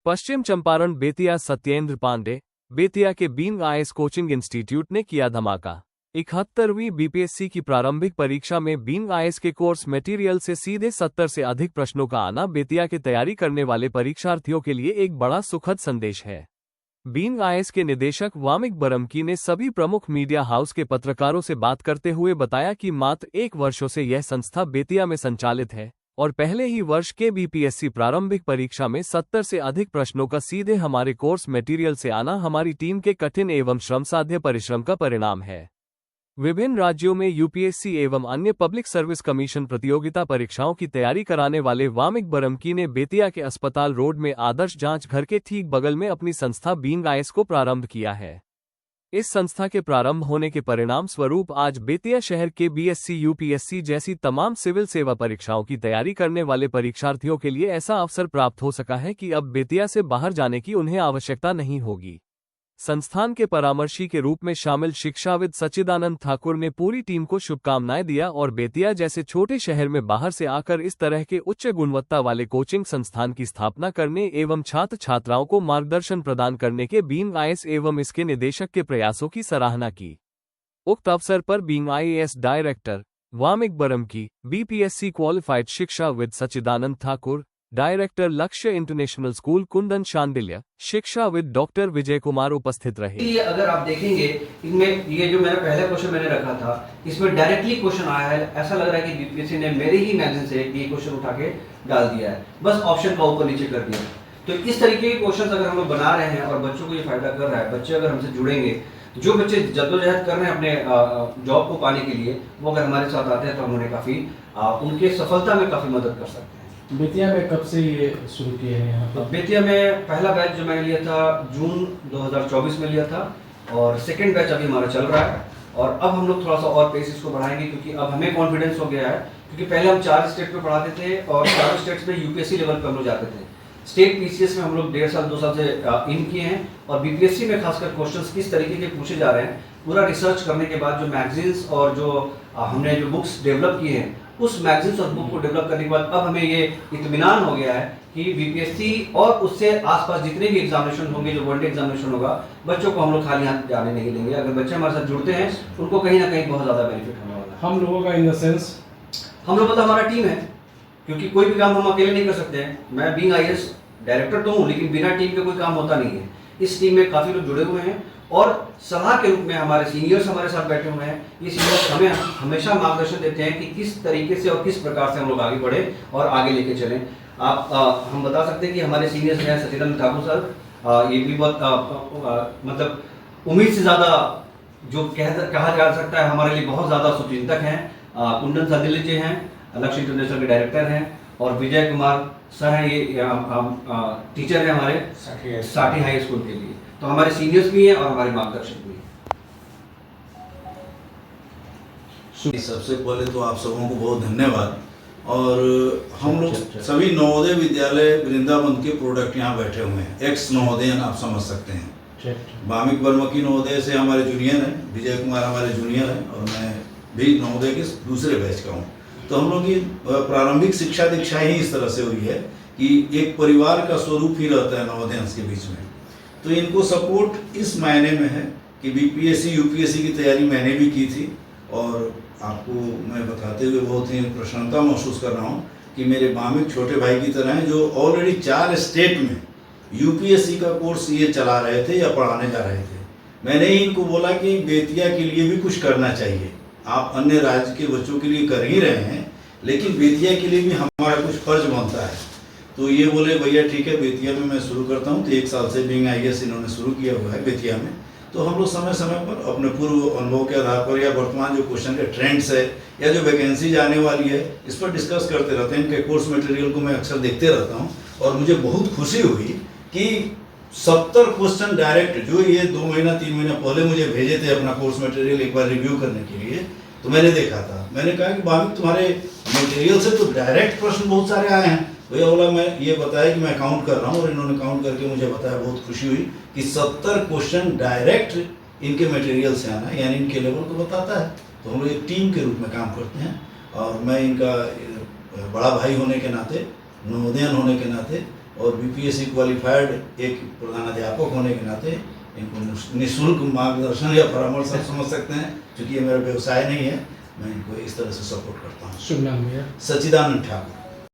पश्चिम चंपारण बेतिया सत्येंद्र पांडे, बेतिया के being IAS coaching institute ने किया धमाका। 71वीं बीपीएससी की प्रारंभिक परीक्षा में बीइंग आईएएस के कोर्स मटेरियल से सीधे 70 से अधिक प्रश्नों का आना बेतिया की तैयारी करने वाले परीक्षार्थियों के लिए एक बड़ा सुखद संदेश है। बीइंग आईएएस के निदेशक वामिक बरमकी ने सभी प्रमुख मीडिया हाउस के पत्रकारों से बात करते हुए बताया कि मात्र 1 वर्षों से यह संस्था बेतिया में संचालित है और पहले ही वर्ष के बीपीएससी प्रारंभिक परीक्षा में 70 से अधिक प्रश्नों का सीधे हमारे कोर्स मटेरियल से आना हमारी टीम के कठिन एवं श्रमसाध्य परिश्रम का परिणाम है। विभिन्न राज्यों में यूपीएससी एवं अन्य पब्लिक सर्विस कमीशन प्रतियोगिता परीक्षाओं की तैयारी कराने वाले वामिक बरमकी ने बेतिया के अस्पताल रोड में आदर्श जांच घर के ठीक बगल में अपनी संस्था बीइंग आईएएस को प्रारंभ किया है। इस संस्था के प्रारंभ होने के परिणाम स्वरूप आज बेतिया शहर के बीएससी यूपीएससी जैसी तमाम सिविल सेवा परीक्षाओं की तैयारी करने वाले परीक्षार्थियों के लिए ऐसा अवसर प्राप्त हो सका है कि अब बेतिया से बाहर जाने की उन्हें आवश्यकता नहीं होगी। संस्थान के परामर्शी के रूप में शामिल शिक्षाविद सच्चिदानंद ठाकुर ने पूरी टीम को शुभकामनाएं दिया और बेतिया जैसे छोटे शहर में बाहर से आकर इस तरह के उच्च गुणवत्ता वाले कोचिंग संस्थान की स्थापना करने एवं छात्र छात्राओं को मार्गदर्शन प्रदान करने के बीइंग आईएएस एवं इसके निदेशक के प्रयासों की सराहना की। उक्त अवसर पर being IAS director Wamiq Barmaki, BPSC qualified शिक्षाविद Sachchidanand Thakur, director Lakshya international school Kundan Shandilya, शिक्षाविद डॉक्टर विजय कुमार उपस्थित रहे। ये अगर आप देखेंगे इनमें ये जो मेरा पहला क्वेश्चन मैंने रखा था इसमें डायरेक्टली क्वेश्चन आया है। ऐसा लग रहा है कि बीपीएससी ने मेरे ही मैगजीन से ये क्वेश्चन उठा के डाल दिया है, बस ऑप्शन का ऊपर नीचे कर दिया। तो इस तरीके के क्वेश्चन अगर हम लोग बना रहे हैं और बच्चों को ये फायदा कर रहा है, बच्चे अगर हमसे जुड़ेंगे, जो बच्चे जद्दोजहद कर रहे हैं अपने जॉब को पाने के लिए, वो अगर हमारे साथ आते हैं तो हम उन्हें काफी उनके सफलता में काफी मदद कर सकते हैं। बेतिया में कब से ये शुरू किए हैं यहाँ पर? बेतिया में पहला बैच जो मैंने लिया था जून 2024 में लिया था और सेकंड बैच अभी हमारा चल रहा है। और अब हम लोग थोड़ा सा और पेस इसको बढ़ाएंगे क्योंकि अब हमें कॉन्फिडेंस हो गया है, क्योंकि पहले हम 4 स्टेट पे पढ़ाते थे और 4 स्टेट्स में यूपीएससी लेवल पे हम लोग जाते थे। स्टेट पीसीएस में हम लोग 1.5 साल 2 साल से इन किए हैं और बीपीएससी में खासकर क्वेश्चंस किस तरीके के पूछे जा रहे हैं पूरा रिसर्च करने के बाद जो मैगजीन्स और जो हमने जो बुक्स डेवलप किए हैं उस मैगजीन्स और बुक को डेवलप करने के बाद अब हमें ये इत्मीनान हो गया है कि बीपीएससी और उससे आसपास जितने भी एग्जामिनेशन होंगे, जो वनडे एग्जामिनेशन होगा, बच्चों को हम लोग खाली हाथ जाने नहीं देंगे। अगर बच्चे हमारे साथ जुड़ते हैं उनको कहीं ना कहीं बहुत ज़्यादा बेनिफिट होने वाला है। हम लोगों का इन द सेंस हम लोग मतलब हमारा टीम है, क्योंकि कोई भी काम हम अकेले नहीं कर सकते हैं। मैं बीइंग आईएएस डायरेक्टर तो हूँ, लेकिन बिना टीम के कोई काम होता नहीं है। इस टीम में काफ़ी लोग जुड़े हुए हैं और सलाह के रूप में हमारे सीनियर्स हमारे साथ बैठे हुए हैं। ये सीनियर्स हमें हमेशा मार्गदर्शन देते हैं कि किस तरीके से और किस प्रकार से हम लोग आगे बढ़े और आगे लेके चलें। हम बता सकते हैं कि हमारे सीनियर्स हैं सच्चिदानंद ठाकुर सर, ये भी बहुत मतलब उम्मीद से ज़्यादा जो कहा जा सकता है हमारे लिए बहुत ज़्यादा शुभचिंतक हैं। कुंदन शांडिल्य जी हैं, लक्ष्य इंटरनेशनल के डायरेक्टर हैं और विजय कुमार सर हैं, ये टीचर हैं हमारे साठी हाई स्कूल के लिए। तो हमारे सीनियर्स भी हैं और हमारे मार्गदर्शक भी हैं। सबसे पहले तो आप सबों को बहुत धन्यवाद। और हम लोग सभी नवोदय विद्यालय वृंदावन के प्रोडक्ट यहाँ बैठे हुए हैं, एक्स नवोदयन आप समझ सकते हैं। वामिक बरमकी नवोदय से हमारे जूनियर हैं, विजय कुमार हमारे जूनियर हैं और मैं भी नवोदय के दूसरे बैच का हूँ। तो हम लोग की प्रारंभिक शिक्षा दीक्षा ही इस तरह से हुई है कि एक परिवार का स्वरूप ही रहता है नवोदयंस के बीच में। तो इनको सपोर्ट इस मायने में है कि बीपीएससी यूपीएससी की तैयारी मैंने भी की थी और आपको मैं बताते हुए बहुत ही प्रसन्नता महसूस कर रहा हूँ कि मेरे वामिक छोटे भाई की तरह हैं जो ऑलरेडी 4 स्टेट में यूपीएससी का कोर्स ये चला रहे थे या पढ़ाने जा रहे थे। मैंने ही इनको बोला कि बेतिया के लिए भी कुछ करना चाहिए, आप अन्य राज्य के बच्चों के लिए कर ही रहे हैं लेकिन बेतिया के लिए भी हमारा कुछ फर्ज बनता है। तो ये बोले भैया ठीक है बेतिया में मैं शुरू करता हूँ। तो 1 साल से बीइंग आईएएस इन्होंने शुरू किया हुआ है बेतिया में। तो हम लोग समय समय पर अपने पूर्व अनुभव के आधार पर या वर्तमान जो क्वेश्चन के ट्रेंड्स है या जो वैकेंसी आने वाली है इस पर डिस्कस करते रहते हैं। इनके कोर्स मटेरियल को मैं अक्सर देखते रहता हूँ और मुझे बहुत खुशी हुई कि 70 क्वेश्चन डायरेक्ट जो ये 2 महीना 3 महीना पहले मुझे भेजे थे अपना कोर्स मटेरियल एक बार रिव्यू करने के लिए, तो मैंने देखा था। मैंने कहा कि वामिक तुम्हारे मटेरियल से तो डायरेक्ट प्रश्न बहुत सारे आए हैं। भैया बोला मैं ये बताया कि मैं काउंट कर रहा हूँ और इन्होंने काउंट करके मुझे बताया, बहुत खुशी हुई कि 70 क्वेश्चन डायरेक्ट इनके मटेरियल से आना है, यानी इनके लेवल को बताता है। तो हम लोग एक टीम के रूप में काम करते हैं और मैं इनका बड़ा भाई होने के नाते, नवोदयन होने के नाते और बीपीएससी क्वालिफाइड एक प्रधानाध्यापक होने के नाते इनको निःशुल्क मार्गदर्शन या परामर्श आप समझ सकते हैं, क्योंकि ये मेरा व्यवसाय नहीं है, मैं इनको इस तरह से सपोर्ट करता हूँ। शुभ नाम भैया। सच्चिदानंद ठाकुर।